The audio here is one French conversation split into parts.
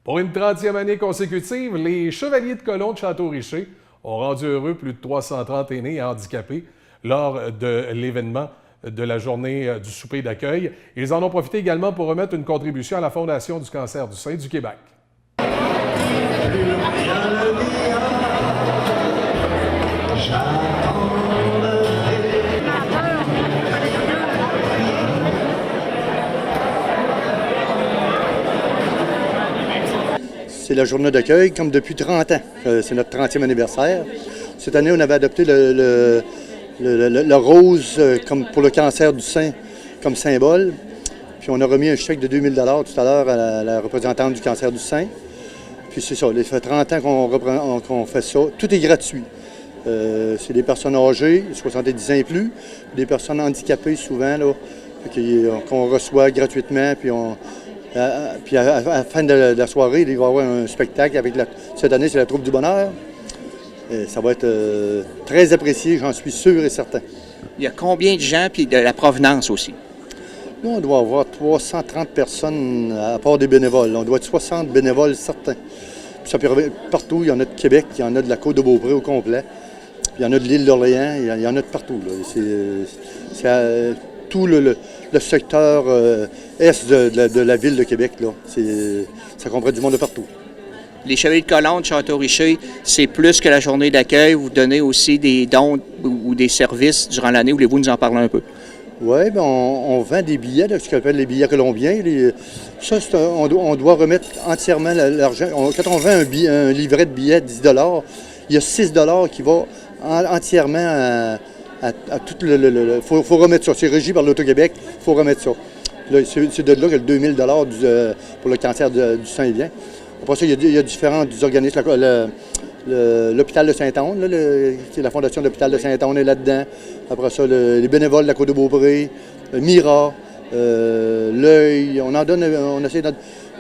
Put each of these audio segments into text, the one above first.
Pour une 30e année consécutive, les Chevaliers de Colomb de Château-Richer ont rendu heureux plus de 330 aînés et handicapés lors de l'événement de la journée du souper d'accueil. Ils en ont profité également pour remettre une contribution à la Fondation du cancer du sein du Québec. C'est la journée d'accueil, comme depuis 30 ans. C'est notre 30e anniversaire. Cette année, on avait adopté le rose comme pour le cancer du sein comme symbole. Puis on a remis un chèque de 2000 $ tout à l'heure à la représentante du cancer du sein. Puis c'est ça, ça fait 30 ans qu'on fait ça. Tout est gratuit. C'est des personnes âgées, 70 ans et plus, des personnes handicapées souvent, là, qu'on reçoit gratuitement. Puis à la fin de la soirée, il va y avoir un spectacle avec cette année, c'est la Troupe du Bonheur. Et ça va être très apprécié, j'en suis sûr et certain. Il y a combien de gens, puis de la provenance aussi? Nous, on doit avoir 330 personnes, à part des bénévoles. On doit être 60 bénévoles certains. Puis ça peut arriver partout. Il y en a de Québec, il y en a de la Côte-de-Beaupré au complet. Puis il y en a de l'île d'Orléans, il y en a de partout. C'est tout le secteur est de la ville de Québec. Là. Ça comprend du monde de partout. Les Chevaliers de Colomb de Château-Richer, c'est plus que la journée d'accueil. Vous donnez aussi des dons ou des services durant l'année. Voulez-vous nous en parler un peu? Oui, bien, on vend des billets, là, ce qu'on appelle les billets colombiens. On doit remettre entièrement l'argent. Quand on vend un livret de billets de 10 $, il y a 6 $ qui va entièrement à tout le... faut remettre ça. C'est régi par l'Auto-Québec, il faut remettre ça. Là, c'est de là que le 2000 $ pour le cancer du sein vient. Après ça, il y a différents organismes. L'hôpital de Saint-Onne, la Fondation de l'hôpital de Saint-Onne est là-dedans. Après ça, les bénévoles de la Côte-de-Beaupré, Mira, l'Œil. On essaie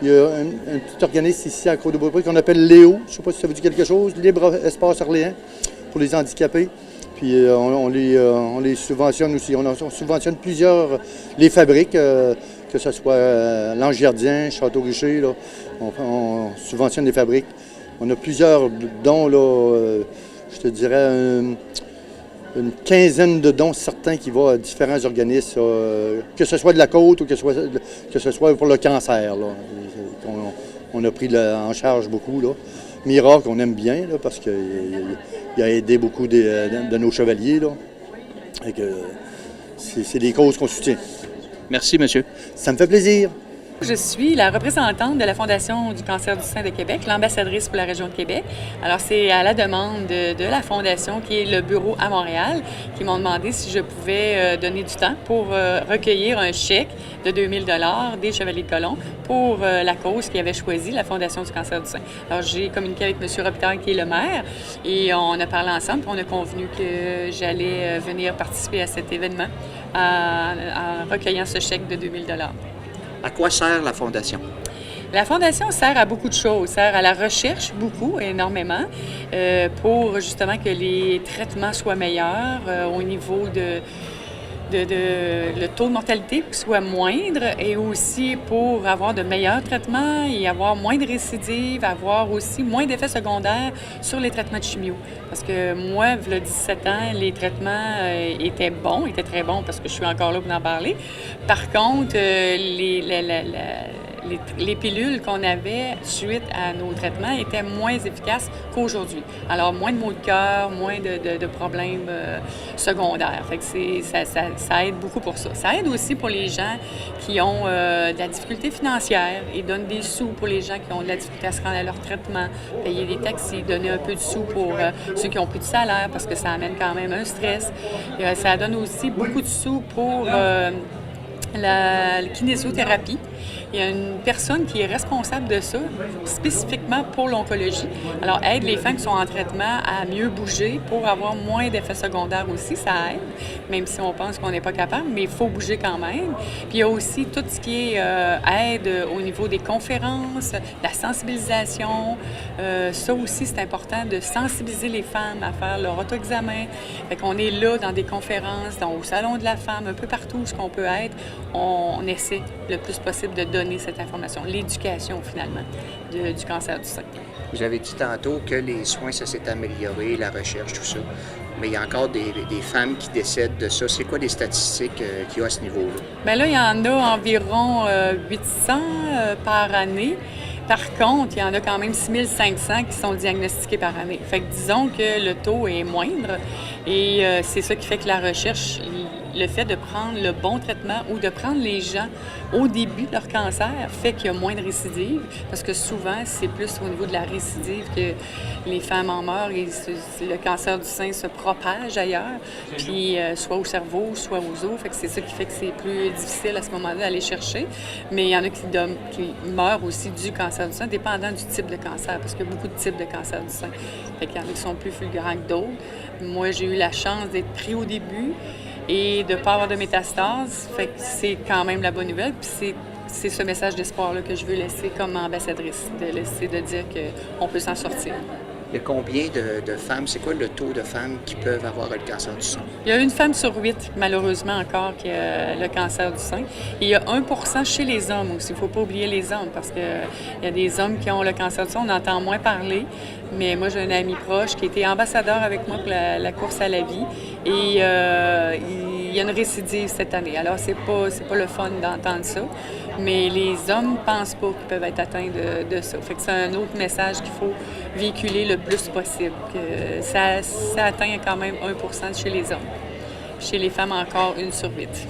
il y a un petit organisme ici à Côte-de-Beaupré qu'on appelle Léo. Je ne sais pas si ça vous dit quelque chose. Libre Espace Orléans pour les handicapés. Puis on les subventionne aussi. On subventionne plusieurs, les fabriques, que ce soit l'Ange Gardien, Château-Richer, là. On subventionne les fabriques. On a plusieurs dons, là, je te dirais une quinzaine de dons certains qui vont à différents organismes, que ce soit de la côte ou que ce soit pour le cancer. Là. On a pris en charge beaucoup. Là. Mira, qu'on aime bien, là, parce qu'il a aidé beaucoup de nos chevaliers. Là. C'est des causes qu'on soutient. Merci, monsieur. Ça me fait plaisir. Je suis la représentante de la Fondation du cancer du sein de Québec, l'ambassadrice pour la région de Québec. Alors, c'est à la demande de la Fondation, qui est le bureau à Montréal, qui m'ont demandé si je pouvais donner du temps pour recueillir un chèque de 2000 $ des Chevaliers de Colomb pour la cause qu'ils avaient choisie, la Fondation du cancer du sein. Alors, j'ai communiqué avec M. Robitaille, qui est le maire, et on a parlé ensemble, puis on a convenu que j'allais venir participer à cet événement en recueillant ce chèque de 2000 $. À quoi sert la Fondation? La Fondation sert à beaucoup de choses, sert à la recherche beaucoup, énormément, pour justement que les traitements soient meilleurs au niveau le taux de mortalité soit moindre et aussi pour avoir de meilleurs traitements et avoir moins de récidives, avoir aussi moins d'effets secondaires sur les traitements de chimio. Parce que moi, il y a 17 ans, les traitements étaient très bons parce que je suis encore là pour en parler. Par contre, les pilules qu'on avait suite à nos traitements étaient moins efficaces qu'aujourd'hui. Alors, moins de maux de cœur, moins de problèmes secondaires. Fait que ça aide beaucoup pour ça. Ça aide aussi pour les gens qui ont de la difficulté financière. Ils donnent des sous pour les gens qui ont de la difficulté à se rendre à leur traitement, payer des taxis, donner un peu de sous pour ceux qui n'ont plus de salaire parce que ça amène quand même un stress. Et, ça donne aussi beaucoup de sous pour la kinésiothérapie. Il y a une personne qui est responsable de ça, spécifiquement pour l'oncologie. Alors, aide les femmes qui sont en traitement à mieux bouger pour avoir moins d'effets secondaires aussi, ça aide, même si on pense qu'on n'est pas capable, mais il faut bouger quand même. Puis il y a aussi tout ce qui est aide au niveau des conférences, la sensibilisation. Ça aussi, c'est important de sensibiliser les femmes à faire leur auto-examen. Fait qu'on est là dans des conférences, au Salon de la femme, un peu partout où on peut être. On essaie le plus possible de donner donner cette information, l'éducation finalement du cancer du sein. Vous avez dit tantôt que les soins, ça s'est amélioré, la recherche, tout ça. Mais il y a encore des femmes qui décèdent de ça. C'est quoi les statistiques qu'il y a à ce niveau-là? Bien là, il y en a environ 800 par année. Par contre, il y en a quand même 6500 qui sont diagnostiqués par année. Fait que disons que le taux est moindre et c'est ça qui fait que la recherche, le fait de prendre le bon traitement ou de prendre les gens au début de leur cancer fait qu'il y a moins de récidives parce que souvent, c'est plus au niveau de la récidive que les femmes en meurent et le cancer du sein se propage ailleurs, puis soit au cerveau, soit aux os. Fait que c'est ça qui fait que c'est plus difficile à ce moment-là d'aller chercher. Mais il y en a qui meurent aussi du cancer du sein, dépendant du type de cancer, parce qu'il y a beaucoup de types de cancer du sein. Fait qu'il y en a qui sont plus fulgurants que d'autres. Moi, j'ai eu la chance d'être pris au début et de ne pas avoir de métastase. Fait que c'est quand même la bonne nouvelle. Puis c'est ce message d'espoir-là que je veux laisser comme ambassadrice, de dire qu'on peut s'en sortir. Il y a combien de femmes, c'est quoi le taux de femmes qui peuvent avoir le cancer du sein? Il y a une femme sur 8, malheureusement encore, qui a le cancer du sein. Et il y a 1% chez les hommes aussi. Il ne faut pas oublier les hommes parce qu'il y a des hommes qui ont le cancer du sein. On entend moins parler. Mais moi, j'ai un ami proche qui était ambassadeur avec moi pour la course à la vie. Et il y a une récidive cette année. Alors, c'est pas le fun d'entendre ça. Mais les hommes ne pensent pas qu'ils peuvent être atteints de ça. Fait que c'est un autre message qu'il faut véhiculer le plus possible. Que ça atteint quand même 1% chez les hommes. Chez les femmes, encore 1 sur 8.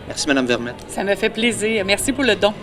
Merci, Mme Vermette. Ça me fait plaisir. Merci pour le don.